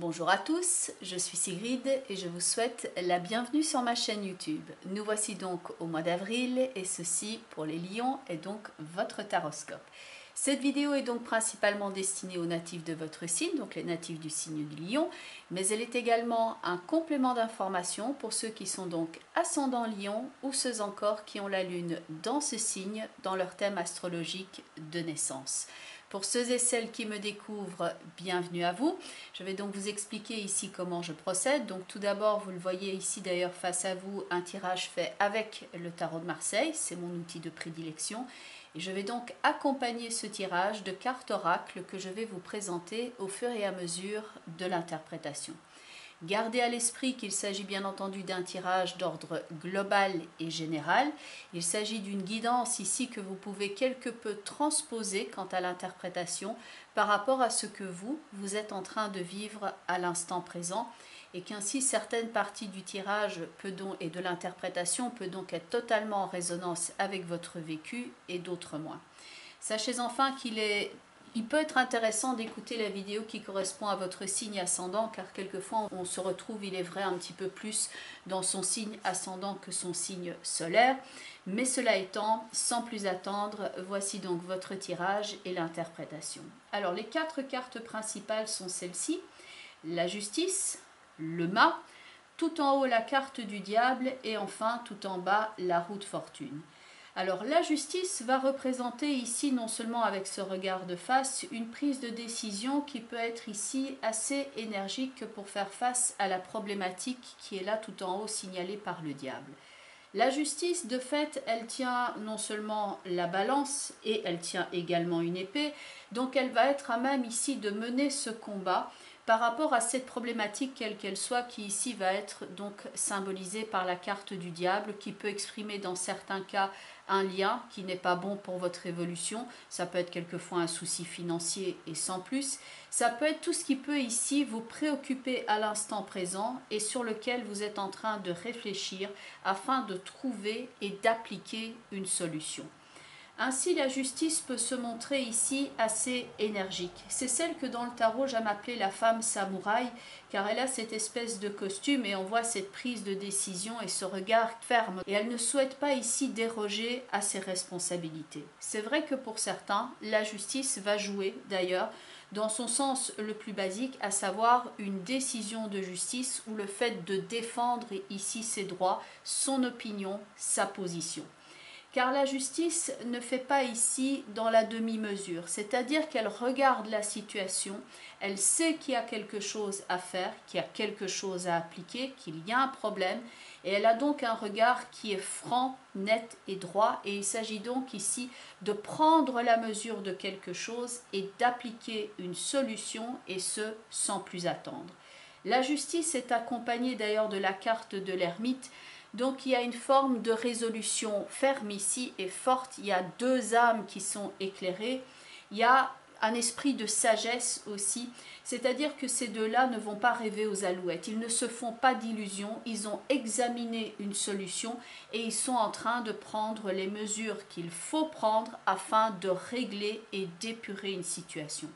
Bonjour à tous, je suis Sigrid et je vous souhaite la bienvenue sur ma chaîne YouTube. Nous voici donc au mois d'avril et ceci pour les lions est donc votre taroscope. Cette vidéo est donc principalement destinée aux natifs de votre signe, donc les natifs du signe du lion, mais elle est également un complément d'information pour ceux qui sont donc ascendant lion ou ceux encore qui ont la lune dans ce signe dans leur thème astrologique de naissance. Pour ceux et celles qui me découvrent, bienvenue à vous. Je vais donc vous expliquer ici comment je procède. Donc tout d'abord, vous le voyez ici d'ailleurs face à vous, un tirage fait avec le tarot de Marseille. C'est mon outil de prédilection. Et je vais donc accompagner ce tirage de cartes oracles que je vais vous présenter au fur et à mesure de l'interprétation. Gardez à l'esprit qu'il s'agit bien entendu d'un tirage d'ordre global et général. Il s'agit d'une guidance ici que vous pouvez quelque peu transposer quant à l'interprétation par rapport à ce que vous êtes en train de vivre à l'instant présent et qu'ainsi certaines parties du tirage et de l'interprétation peut donc être totalement en résonance avec votre vécu et d'autres moins. Sachez enfin il peut être intéressant d'écouter la vidéo qui correspond à votre signe ascendant car quelquefois on se retrouve, il est vrai, un petit peu plus dans son signe ascendant que son signe solaire. Mais cela étant, sans plus attendre, voici donc votre tirage et l'interprétation. Alors les 4 cartes principales sont celles-ci: la justice, le mât, tout en haut la carte du diable et enfin tout en bas la roue de fortune. Alors la justice va représenter ici, non seulement avec ce regard de face, une prise de décision qui peut être ici assez énergique pour faire face à la problématique qui est là tout en haut signalée par le diable. La justice, de fait, elle tient non seulement la balance et elle tient également une épée, donc elle va être à même ici de mener ce combat par rapport à cette problématique quelle qu'elle soit, qui ici va être donc symbolisée par la carte du diable, qui peut exprimer dans certains cas un lien qui n'est pas bon pour votre évolution. Ça peut être quelquefois un souci financier et sans plus. Ça peut être tout ce qui peut ici vous préoccuper à l'instant présent et sur lequel vous êtes en train de réfléchir afin de trouver et d'appliquer une solution. Ainsi, la justice peut se montrer ici assez énergique. C'est celle que dans le tarot j'aime appeler la femme samouraï, car elle a cette espèce de costume et on voit cette prise de décision et ce regard ferme. Et elle ne souhaite pas ici déroger à ses responsabilités. C'est vrai que pour certains, la justice va jouer d'ailleurs dans son sens le plus basique, à savoir une décision de justice ou le fait de défendre ici ses droits, son opinion, sa position. Car la justice ne fait pas ici dans la demi-mesure, c'est-à-dire qu'elle regarde la situation, elle sait qu'il y a quelque chose à faire, qu'il y a quelque chose à appliquer, qu'il y a un problème, et elle a donc un regard qui est franc, net et droit, et il s'agit donc ici de prendre la mesure de quelque chose et d'appliquer une solution, et ce, sans plus attendre. La justice est accompagnée d'ailleurs de la carte de l'ermite. Donc il y a une forme de résolution ferme ici et forte, il y a 2 âmes qui sont éclairées, il y a un esprit de sagesse aussi, c'est-à-dire que ces 2-là ne vont pas rêver aux alouettes, ils ne se font pas d'illusions, ils ont examiné une solution et ils sont en train de prendre les mesures qu'il faut prendre afin de régler et d'épurer une situation.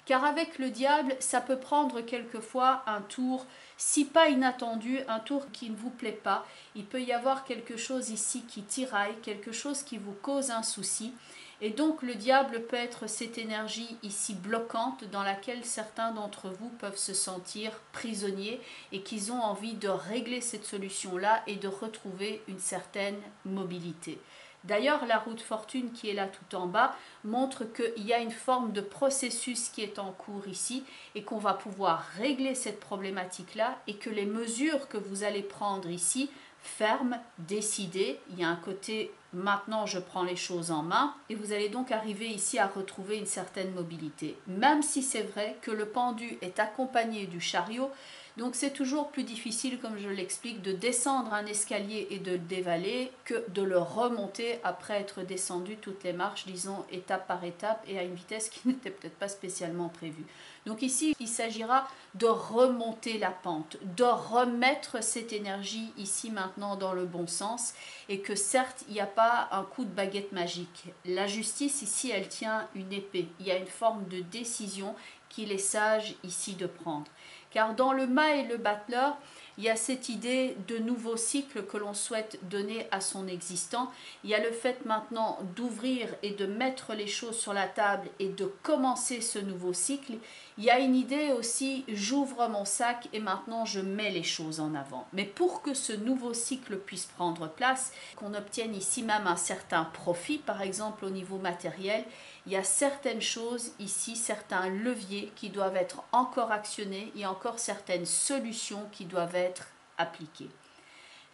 Car avec le diable, ça peut prendre quelquefois un tour, si pas inattendu, un tour qui ne vous plaît pas. Il peut y avoir quelque chose ici qui tiraille, quelque chose qui vous cause un souci. Et donc le diable peut être cette énergie ici bloquante dans laquelle certains d'entre vous peuvent se sentir prisonniers et qu'ils ont envie de régler cette solution-là et de retrouver une certaine mobilité. D'ailleurs, la roue de fortune qui est là tout en bas montre qu'il y a une forme de processus qui est en cours ici et qu'on va pouvoir régler cette problématique-là et que les mesures que vous allez prendre ici, fermes, décidées, il y a un côté maintenant je prends les choses en main et vous allez donc arriver ici à retrouver une certaine mobilité. Même si c'est vrai que le pendu est accompagné du chariot, donc c'est toujours plus difficile, comme je l'explique, de descendre un escalier et de le dévaler que de le remonter après être descendu toutes les marches, disons étape par étape et à une vitesse qui n'était peut-être pas spécialement prévue. Donc ici, il s'agira de remonter la pente, de remettre cette énergie ici maintenant dans le bon sens et que certes, il n'y a pas un coup de baguette magique. La justice ici, elle tient une épée. Il y a une forme de décision qu'il est sage ici de prendre. car dans le mât et le battleur, il y a cette idée de nouveau cycle que l'on souhaite donner à son existant. Il y a le fait maintenant d'ouvrir et de mettre les choses sur la table et de commencer ce nouveau cycle. Il y a une idée aussi, j'ouvre mon sac et maintenant je mets les choses en avant. Mais pour que ce nouveau cycle puisse prendre place, qu'on obtienne ici même un certain profit, par exemple au niveau matériel, il y a certaines choses ici, certains leviers qui doivent être encore actionnés, il y a encore certaines solutions qui doivent être appliquées.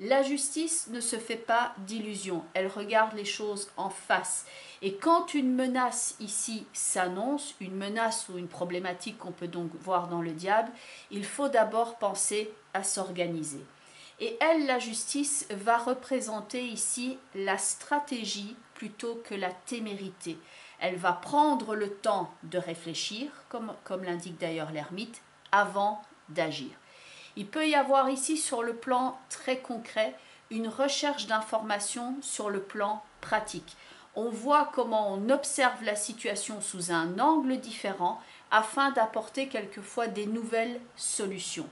La justice ne se fait pas d'illusions, elle regarde les choses en face. Et quand une menace ici s'annonce, une menace ou une problématique qu'on peut donc voir dans le diable, il faut d'abord penser à s'organiser. Et elle, la justice, va représenter ici la stratégie plutôt que la témérité. Elle va prendre le temps de réfléchir, comme l'indique d'ailleurs l'ermite, avant d'agir. Il peut y avoir ici sur le plan très concret une recherche d'informations sur le plan pratique. On voit comment on observe la situation sous un angle différent afin d'apporter quelquefois des nouvelles solutions.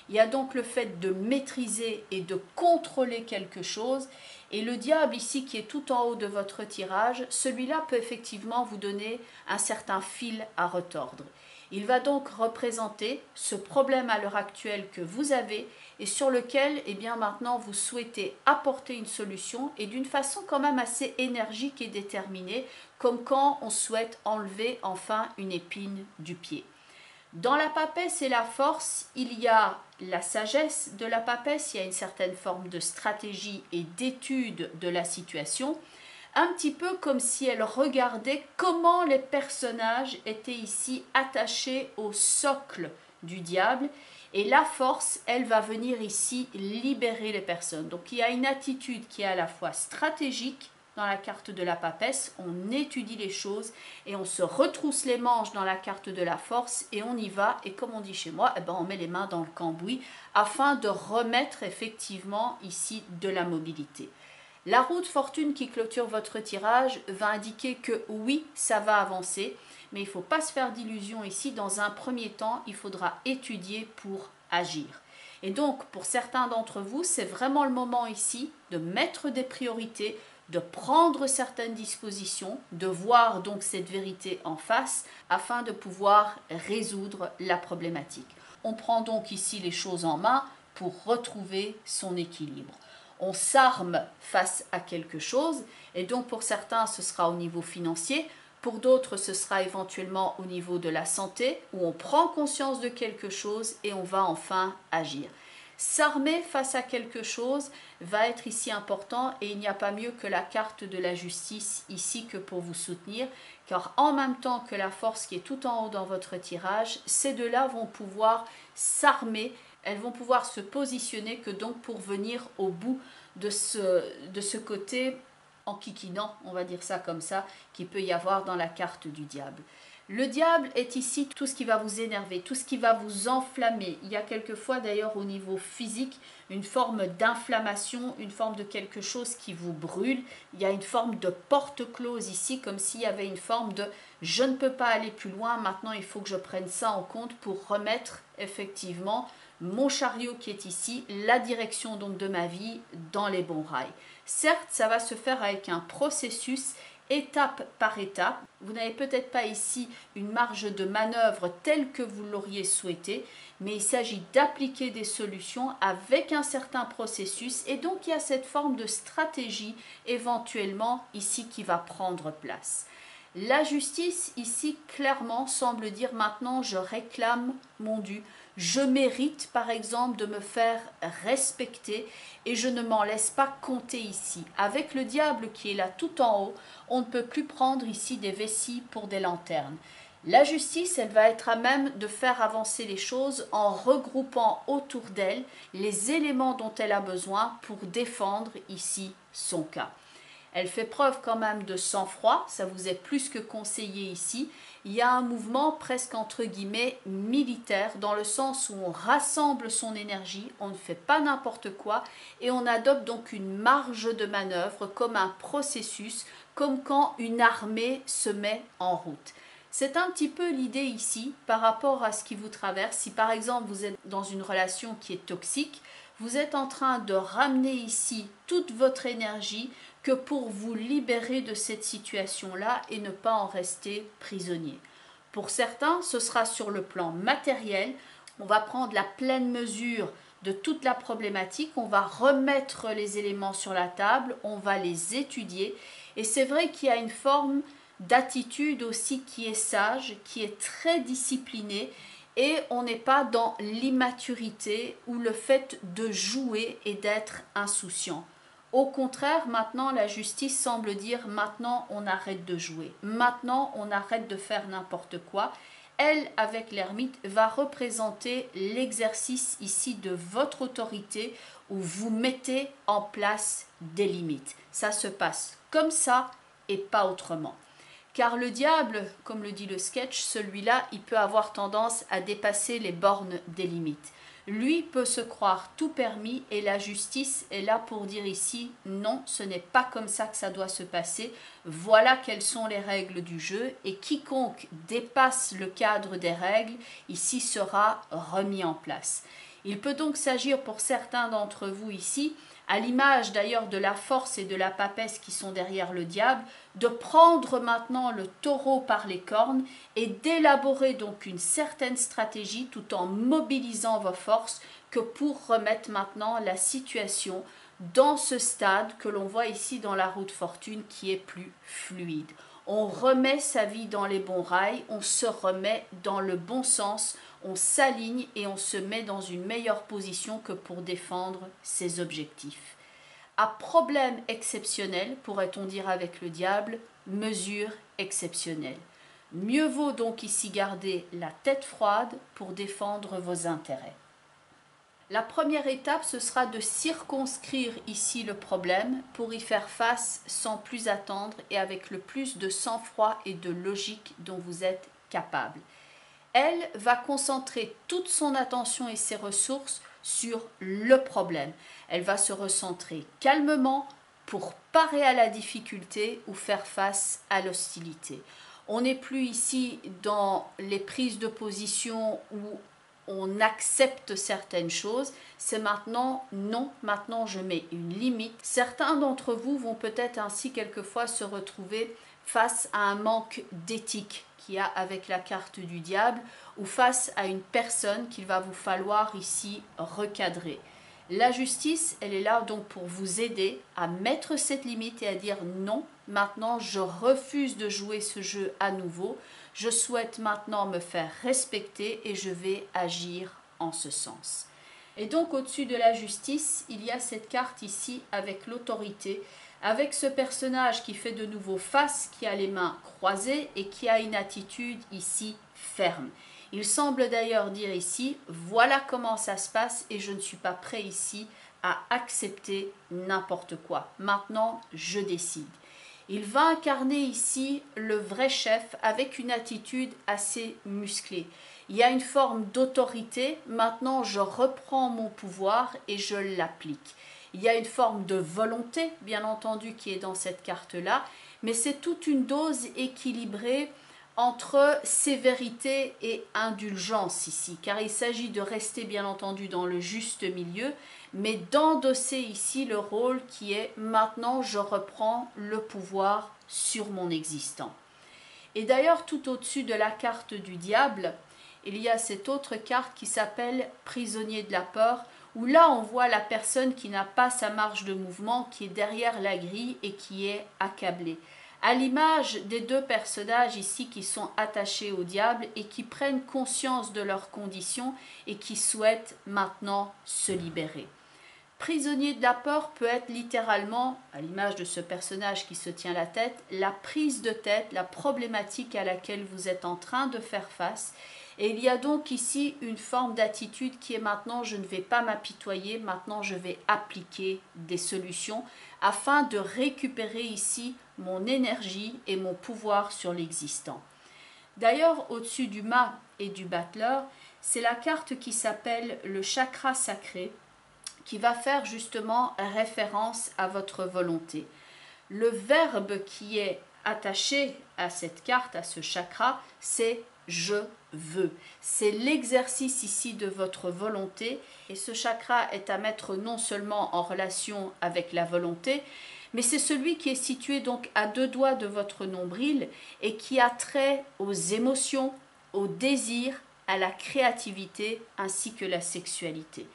Il y a donc le fait de maîtriser et de contrôler quelque chose. Et le diable ici qui est tout en haut de votre tirage, celui-là peut effectivement vous donner un certain fil à retordre. Il va donc représenter ce problème à l'heure actuelle que vous avez et sur lequel eh bien, maintenant vous souhaitez apporter une solution et d'une façon quand même assez énergique et déterminée, comme quand on souhaite enlever enfin une épine du pied. Dans la papesse et la force, il y a la sagesse de la papesse, il y a une certaine forme de stratégie et d'étude de la situation, un petit peu comme si elle regardait comment les personnages étaient ici attachés au socle du diable. Et la force, elle va venir ici libérer les personnes. Donc il y a une attitude qui est à la fois stratégique, dans la carte de la papesse, on étudie les choses et on se retrousse les manches dans la carte de la force et on y va et comme on dit chez moi, eh ben on met les mains dans le cambouis afin de remettre effectivement ici de la mobilité. La roue de fortune qui clôture votre tirage va indiquer que oui, ça va avancer, mais il ne faut pas se faire d'illusions ici. Dans un premier temps, il faudra étudier pour agir. Et donc, pour certains d'entre vous, c'est vraiment le moment ici de mettre des priorités, de prendre certaines dispositions, de voir donc cette vérité en face afin de pouvoir résoudre la problématique. On prend donc ici les choses en main pour retrouver son équilibre. On s'arme face à quelque chose et donc pour certains ce sera au niveau financier, pour d'autres ce sera éventuellement au niveau de la santé où on prend conscience de quelque chose et on va enfin agir. S'armer face à quelque chose va être ici important et il n'y a pas mieux que la carte de la justice ici que pour vous soutenir, car en même temps que la force qui est tout en haut dans votre tirage, ces deux-là vont pouvoir s'armer, elles vont pouvoir se positionner que donc pour venir au bout de ce côté enquiquinant, on va dire ça comme ça, qui peut y avoir dans la carte du diable. Le diable est ici tout ce qui va vous énerver, tout ce qui va vous enflammer. Il y a quelquefois d'ailleurs au niveau physique une forme d'inflammation, une forme de quelque chose qui vous brûle. Il y a une forme de porte close ici, comme s'il y avait une forme de « je ne peux pas aller plus loin, maintenant il faut que je prenne ça en compte pour remettre effectivement mon chariot qui est ici, la direction donc de ma vie dans les bons rails ». Certes, ça va se faire avec un processus étape par étape. Vous n'avez peut-être pas ici une marge de manœuvre telle que vous l'auriez souhaité, mais il s'agit d'appliquer des solutions avec un certain processus et donc il y a cette forme de stratégie éventuellement ici qui va prendre place. La justice ici clairement semble dire maintenant je réclame mon dû, je mérite par exemple de me faire respecter et je ne m'en laisse pas compter ici. Avec le diable qui est là tout en haut, on ne peut plus prendre ici des vessies pour des lanternes. La justice, elle va être à même de faire avancer les choses en regroupant autour d'elle les éléments dont elle a besoin pour défendre ici son cas. Elle fait preuve quand même de sang-froid, ça vous est plus que conseillé ici. Il y a un mouvement presque entre guillemets militaire dans le sens où on rassemble son énergie, on ne fait pas n'importe quoi et on adopte donc une marge de manœuvre comme un processus, comme quand une armée se met en route. C'est un petit peu l'idée ici par rapport à ce qui vous traverse. Si par exemple vous êtes dans une relation qui est toxique, vous êtes en train de ramener ici toute votre énergie que pour vous libérer de cette situation-là et ne pas en rester prisonnier. Pour certains, ce sera sur le plan matériel. On va prendre la pleine mesure de toute la problématique, on va remettre les éléments sur la table, on va les étudier. Et c'est vrai qu'il y a une forme d'attitude aussi qui est sage, qui est très disciplinée, et on n'est pas dans l'immaturité ou le fait de jouer et d'être insouciant. Au contraire, maintenant la justice semble dire maintenant on arrête de jouer, maintenant on arrête de faire n'importe quoi. Elle, avec l'ermite, va représenter l'exercice ici de votre autorité où vous mettez en place des limites. Ça se passe comme ça et pas autrement. Car le diable, comme le dit le sketch, celui-là, il peut avoir tendance à dépasser les bornes des limites. Lui peut se croire tout permis et la justice est là pour dire ici non, ce n'est pas comme ça que ça doit se passer. Voilà quelles sont les règles du jeu et quiconque dépasse le cadre des règles ici sera remis en place. Il peut donc s'agir pour certains d'entre vous ici, à l'image d'ailleurs de la force et de la papesse qui sont derrière le diable, de prendre maintenant le taureau par les cornes et d'élaborer donc une certaine stratégie tout en mobilisant vos forces que pour remettre maintenant la situation dans ce stade que l'on voit ici dans la roue de fortune qui est plus fluide. On remet sa vie dans les bons rails, on se remet dans le bon sens, on s'aligne et on se met dans une meilleure position que pour défendre ses objectifs. À problème exceptionnel, pourrait-on dire avec le diable, mesure exceptionnelle. Mieux vaut donc ici garder la tête froide pour défendre vos intérêts. La première étape, ce sera de circonscrire ici le problème pour y faire face sans plus attendre et avec le plus de sang-froid et de logique dont vous êtes capable. Elle va concentrer toute son attention et ses ressources sur le problème. Elle va se recentrer calmement pour parer à la difficulté ou faire face à l'hostilité. On n'est plus ici dans les prises de position où on accepte certaines choses, c'est maintenant non, maintenant je mets une limite. Certains d'entre vous vont peut-être ainsi quelquefois se retrouver face à un manque d'éthique qu'il y a avec la carte du diable ou face à une personne qu'il va vous falloir ici recadrer. La justice, elle est là donc pour vous aider à mettre cette limite et à dire non, maintenant je refuse de jouer ce jeu à nouveau, je souhaite maintenant me faire respecter et je vais agir en ce sens. Et donc au-dessus de la justice, il y a cette carte ici avec l'autorité, avec ce personnage qui fait de nouveau face, qui a les mains croisées et qui a une attitude ici ferme. Il semble d'ailleurs dire ici, voilà comment ça se passe et je ne suis pas prêt ici à accepter n'importe quoi. Maintenant, je décide. Il va incarner ici le vrai chef avec une attitude assez musclée. Il y a une forme d'autorité, maintenant je reprends mon pouvoir et je l'applique. Il y a une forme de volonté, bien entendu, qui est dans cette carte-là, mais c'est toute une dose équilibrée entre sévérité et indulgence ici, car il s'agit de rester bien entendu dans le juste milieu, mais d'endosser ici le rôle qui est maintenant je reprends le pouvoir sur mon existant. Et d'ailleurs tout au-dessus de la carte du diable, il y a cette autre carte qui s'appelle prisonnier de la peur, où là on voit la personne qui n'a pas sa marge de mouvement, qui est derrière la grille et qui est accablée. À l'image des deux personnages ici qui sont attachés au diable et qui prennent conscience de leurs conditions et qui souhaitent maintenant se libérer. Prisonnier de la peur peut être littéralement, à l'image de ce personnage qui se tient la tête, la prise de tête, la problématique à laquelle vous êtes en train de faire face. Et il y a donc ici une forme d'attitude qui est maintenant je ne vais pas m'apitoyer, maintenant je vais appliquer des solutions afin de récupérer ici mon énergie et mon pouvoir sur l'existant. D'ailleurs, au-dessus du mât et du battleur, c'est la carte qui s'appelle le chakra sacré qui va faire justement référence à votre volonté. Le verbe qui est attaché à cette carte, à ce chakra, c'est je veux. C'est l'exercice ici de votre volonté et ce chakra est à mettre non seulement en relation avec la volonté, mais c'est celui qui est situé donc à 2 doigts de votre nombril et qui a trait aux émotions, au désir, à la créativité ainsi que la sexualité.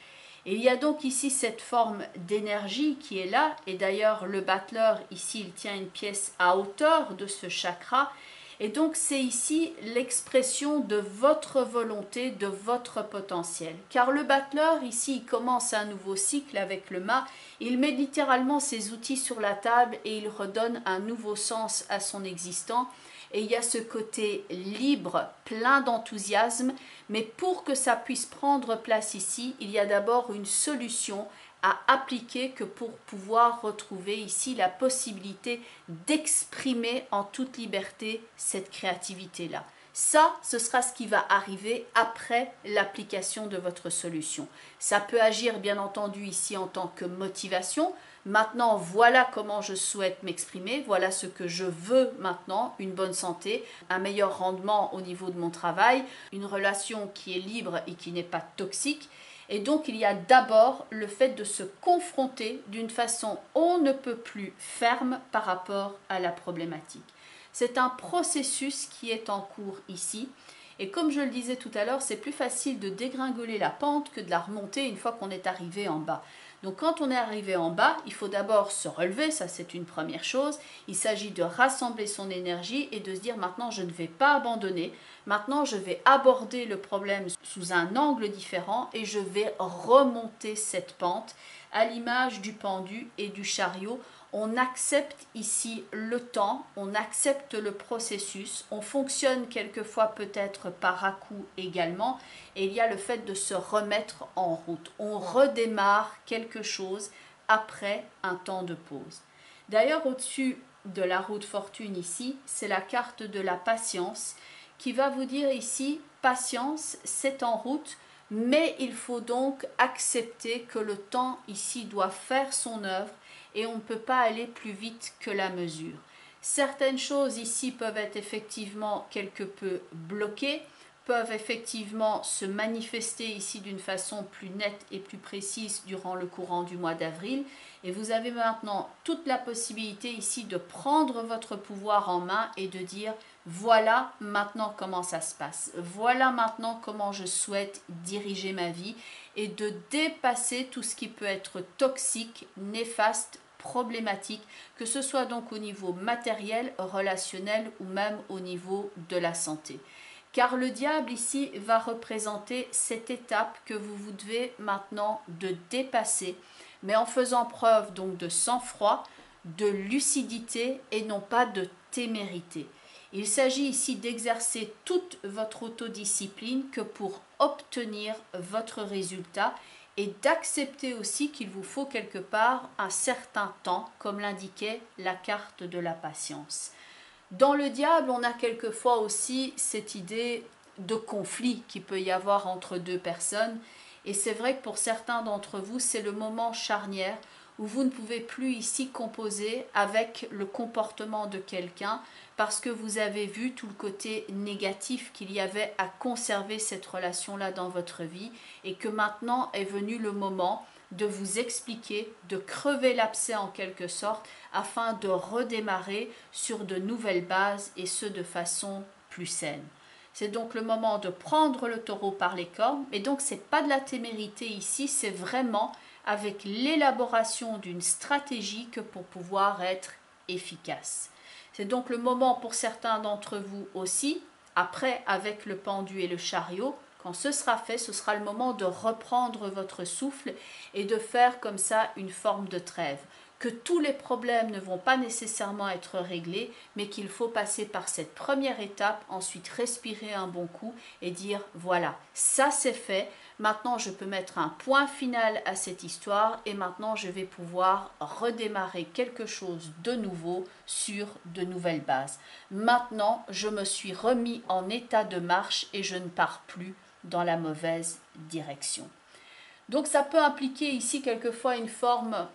Et il y a donc ici cette forme d'énergie qui est là, et d'ailleurs le battleur ici il tient une pièce à hauteur de ce chakra, et donc c'est ici l'expression de votre volonté, de votre potentiel. Car le battleur ici il commence un nouveau cycle avec le mât, il met littéralement ses outils sur la table et il redonne un nouveau sens à son existant. Et il y a ce côté libre, plein d'enthousiasme, mais pour que ça puisse prendre place ici, il y a d'abord une solution à appliquer que pour pouvoir retrouver ici la possibilité d'exprimer en toute liberté cette créativité-là. Ça, ce sera ce qui va arriver après l'application de votre solution. Ça peut agir bien entendu ici en tant que motivation. Maintenant, voilà comment je souhaite m'exprimer, voilà ce que je veux maintenant, une bonne santé, un meilleur rendement au niveau de mon travail, une relation qui est libre et qui n'est pas toxique. Et donc, il y a d'abord le fait de se confronter d'une façon on ne peut plus ferme par rapport à la problématique. C'est un processus qui est en cours ici. Et comme je le disais tout à l'heure, c'est plus facile de dégringoler la pente que de la remonter une fois qu'on est arrivé en bas. Donc quand on est arrivé en bas, il faut d'abord se relever, ça c'est une première chose. Il s'agit de rassembler son énergie et de se dire maintenant je ne vais pas abandonner, maintenant je vais aborder le problème sous un angle différent et je vais remonter cette pente à l'image du pendu et du chariot. On accepte ici le temps, on accepte le processus, on fonctionne quelquefois peut-être par à-coups également, et il y a le fait de se remettre en route. On redémarre quelque chose après un temps de pause. D'ailleurs, au-dessus de la roue de fortune ici, c'est la carte de la patience qui va vous dire ici, patience, c'est en route, mais il faut donc accepter que le temps ici doit faire son œuvre et on ne peut pas aller plus vite que la mesure. Certaines choses ici peuvent être effectivement quelque peu bloquées, peuvent effectivement se manifester ici d'une façon plus nette et plus précise durant le courant du mois d'avril. Et vous avez maintenant toute la possibilité ici de prendre votre pouvoir en main et de dire voilà maintenant comment ça se passe, voilà maintenant comment je souhaite diriger ma vie et de dépasser tout ce qui peut être toxique, néfaste, problématique, que ce soit donc au niveau matériel, relationnel ou même au niveau de la santé. Car le diable ici va représenter cette étape que vous devez maintenant de dépasser, mais en faisant preuve donc de sang-froid, de lucidité et non pas de témérité. Il s'agit ici d'exercer toute votre autodiscipline que pour obtenir votre résultat et d'accepter aussi qu'il vous faut quelque part un certain temps, comme l'indiquait la carte de la patience. Dans le diable, on a quelquefois aussi cette idée de conflit qu'il peut y avoir entre deux personnes. Et c'est vrai que pour certains d'entre vous, c'est le moment charnière où vous ne pouvez plus ici composer avec le comportement de quelqu'un parce que vous avez vu tout le côté négatif qu'il y avait à conserver cette relation-là dans votre vie et que maintenant est venu le moment de vous expliquer, de crever l'abcès en quelque sorte afin de redémarrer sur de nouvelles bases et ce de façon plus saine. C'est donc le moment de prendre le taureau par les cornes, et donc c'est pas de la témérité ici, c'est vraiment avec l'élaboration d'une stratégie que pour pouvoir être efficace. C'est donc le moment pour certains d'entre vous aussi, après avec le pendu et le chariot, quand ce sera fait, ce sera le moment de reprendre votre souffle et de faire comme ça une forme de trêve. Que tous les problèmes ne vont pas nécessairement être réglés, mais qu'il faut passer par cette première étape, ensuite respirer un bon coup et dire voilà, ça c'est fait, maintenant je peux mettre un point final à cette histoire et maintenant je vais pouvoir redémarrer quelque chose de nouveau sur de nouvelles bases. Maintenant je me suis remis en état de marche et je ne pars plus dans la mauvaise direction. Donc ça peut impliquer ici quelquefois une forme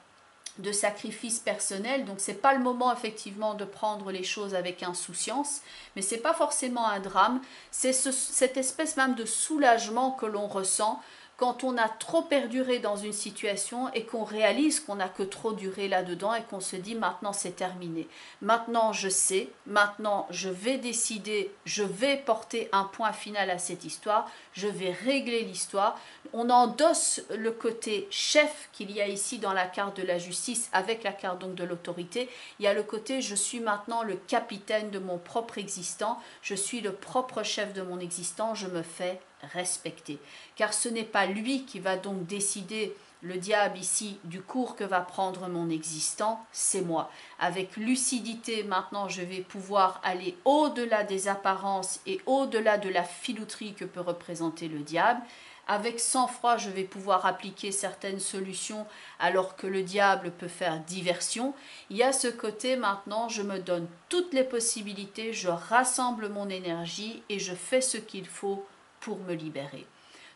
de sacrifice personnel, donc c'est pas le moment effectivement de prendre les choses avec insouciance, mais c'est pas forcément un drame, c'est cette espèce même de soulagement que l'on ressent quand on a trop perduré dans une situation et qu'on réalise qu'on n'a que trop duré là-dedans et qu'on se dit maintenant c'est terminé. Maintenant je sais, maintenant je vais décider, je vais porter un point final à cette histoire, je vais régler l'histoire. On endosse le côté chef qu'il y a ici dans la carte de la justice avec la carte donc de l'autorité. Il y a le côté je suis maintenant le capitaine de mon propre existant, je suis le propre chef de mon existant, je me fais respecter. Car ce n'est pas lui qui va donc décider, le diable ici, du cours que va prendre mon existant, c'est moi. Avec lucidité, maintenant, je vais pouvoir aller au-delà des apparences et au-delà de la filouterie que peut représenter le diable. Avec sang-froid, je vais pouvoir appliquer certaines solutions alors que le diable peut faire diversion. Il y a ce côté maintenant, je me donne toutes les possibilités, je rassemble mon énergie et je fais ce qu'il faut pour me libérer.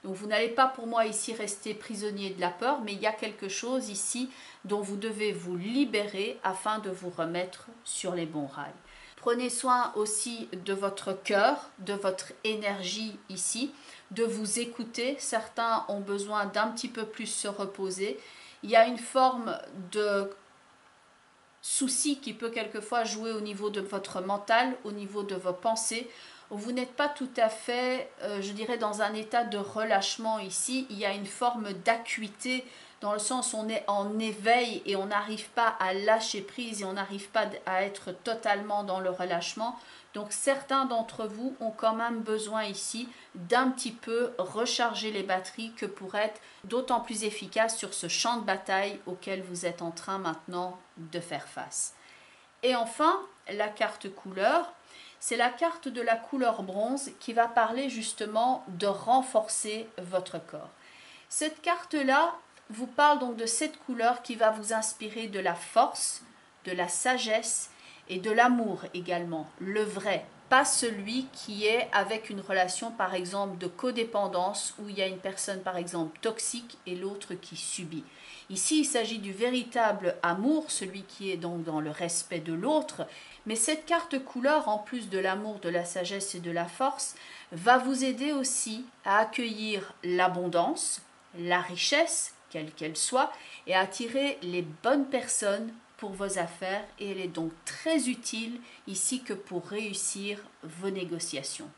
Donc vous n'allez pas pour moi ici rester prisonnier de la peur, mais il y a quelque chose ici dont vous devez vous libérer afin de vous remettre sur les bons rails. Prenez soin aussi de votre cœur, de votre énergie ici, de vous écouter. Certains ont besoin d'un petit peu plus se reposer. Il y a une forme de souci qui peut quelquefois jouer au niveau de votre mental, au niveau de vos pensées. Vous n'êtes pas tout à fait, je dirais, dans un état de relâchement ici. Il y a une forme d'acuité, dans le sens où on est en éveil et on n'arrive pas à lâcher prise et on n'arrive pas à être totalement dans le relâchement. Donc certains d'entre vous ont quand même besoin ici d'un petit peu recharger les batteries que pour être d'autant plus efficace sur ce champ de bataille auquel vous êtes en train maintenant de faire face. Et enfin, la carte couleur. C'est la carte de la couleur bronze qui va parler justement de renforcer votre corps. Cette carte-là vous parle donc de cette couleur qui va vous inspirer de la force, de la sagesse et de l'amour également, le vrai, pas celui qui est avec une relation par exemple de codépendance où il y a une personne par exemple toxique et l'autre qui subit. Ici, il s'agit du véritable amour, celui qui est donc dans le respect de l'autre. Mais cette carte couleur, en plus de l'amour, de la sagesse et de la force, va vous aider aussi à accueillir l'abondance, la richesse, quelle qu'elle soit, et à attirer les bonnes personnes pour vos affaires. Et elle est donc très utile ici que pour réussir vos négociations.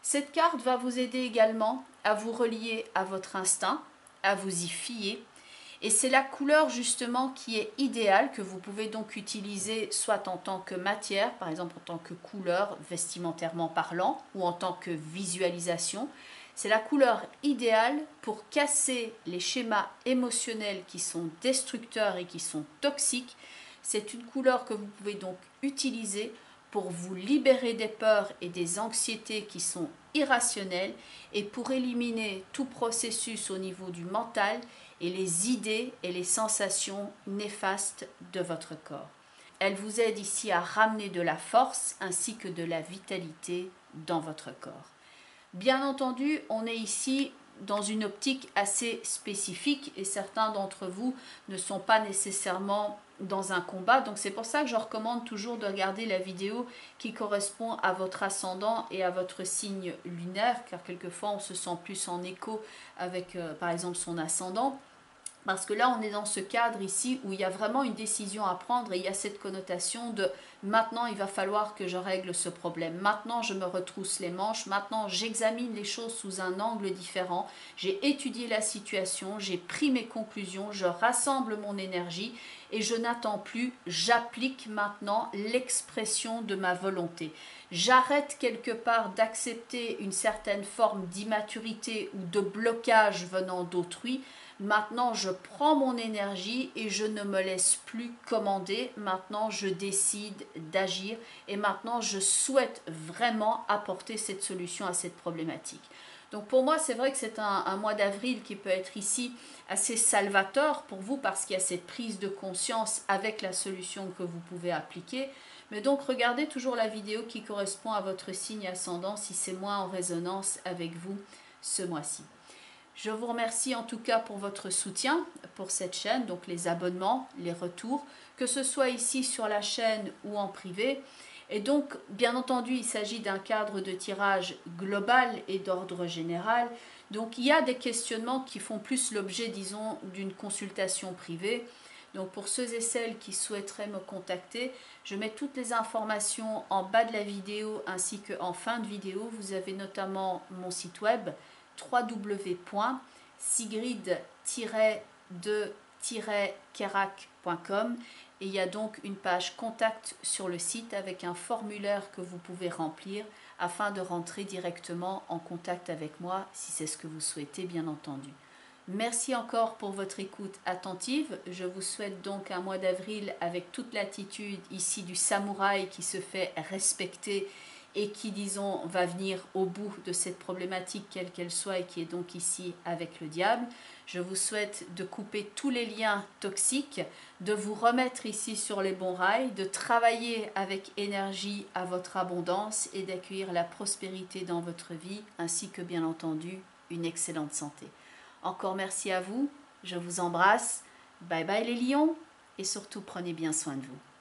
Cette carte va vous aider également à vous relier à votre instinct, à vous y fier. Et c'est la couleur justement qui est idéale, que vous pouvez donc utiliser soit en tant que matière, par exemple en tant que couleur vestimentairement parlant, ou en tant que visualisation. C'est la couleur idéale pour casser les schémas émotionnels qui sont destructeurs et qui sont toxiques. C'est une couleur que vous pouvez donc utiliser pour vous libérer des peurs et des anxiétés qui sont irrationnelles et pour éliminer tout processus au niveau du mental et les idées et les sensations néfastes de votre corps. Elle vous aide ici à ramener de la force ainsi que de la vitalité dans votre corps. Bien entendu, on est ici dans une optique assez spécifique et certains d'entre vous ne sont pas nécessairement dans un combat. Donc c'est pour ça que je recommande toujours de regarder la vidéo qui correspond à votre ascendant et à votre signe lunaire, car quelquefois on se sent plus en écho avec par exemple son ascendant. Parce que là, on est dans ce cadre ici où il y a vraiment une décision à prendre et il y a cette connotation de maintenant, il va falloir que je règle ce problème. Maintenant, je me retrousse les manches. Maintenant, j'examine les choses sous un angle différent. J'ai étudié la situation, j'ai pris mes conclusions, je rassemble mon énergie et je n'attends plus. J'applique maintenant l'expression de ma volonté. J'arrête quelque part d'accepter une certaine forme d'immaturité ou de blocage venant d'autrui. Maintenant, je prends mon énergie et je ne me laisse plus commander. Maintenant, je décide d'agir et maintenant, je souhaite vraiment apporter cette solution à cette problématique. Donc pour moi, c'est vrai que c'est un mois d'avril qui peut être ici assez salvateur pour vous parce qu'il y a cette prise de conscience avec la solution que vous pouvez appliquer. Mais donc, regardez toujours la vidéo qui correspond à votre signe ascendant si c'est moins en résonance avec vous ce mois-ci. Je vous remercie en tout cas pour votre soutien pour cette chaîne, donc les abonnements, les retours, que ce soit ici sur la chaîne ou en privé. Et donc, bien entendu, il s'agit d'un cadre de tirage global et d'ordre général. Donc, il y a des questionnements qui font plus l'objet, disons, d'une consultation privée. Donc, pour ceux et celles qui souhaiteraient me contacter, je mets toutes les informations en bas de la vidéo ainsi qu'en fin de vidéo. Vous avez notamment mon site web www.sigrid-de-kerak.com et il y a donc une page contact sur le site avec un formulaire que vous pouvez remplir afin de rentrer directement en contact avec moi si c'est ce que vous souhaitez, bien entendu. Merci encore pour votre écoute attentive. Je vous souhaite donc un mois d'avril avec toute l'attitude ici du samouraï qui se fait respecter et qui, disons, va venir au bout de cette problématique quelle qu'elle soit et qui est donc ici avec le diable. Je vous souhaite de couper tous les liens toxiques, de vous remettre ici sur les bons rails, de travailler avec énergie à votre abondance et d'accueillir la prospérité dans votre vie ainsi que bien entendu une excellente santé. Encore merci à vous, je vous embrasse, bye bye les lions et surtout prenez bien soin de vous.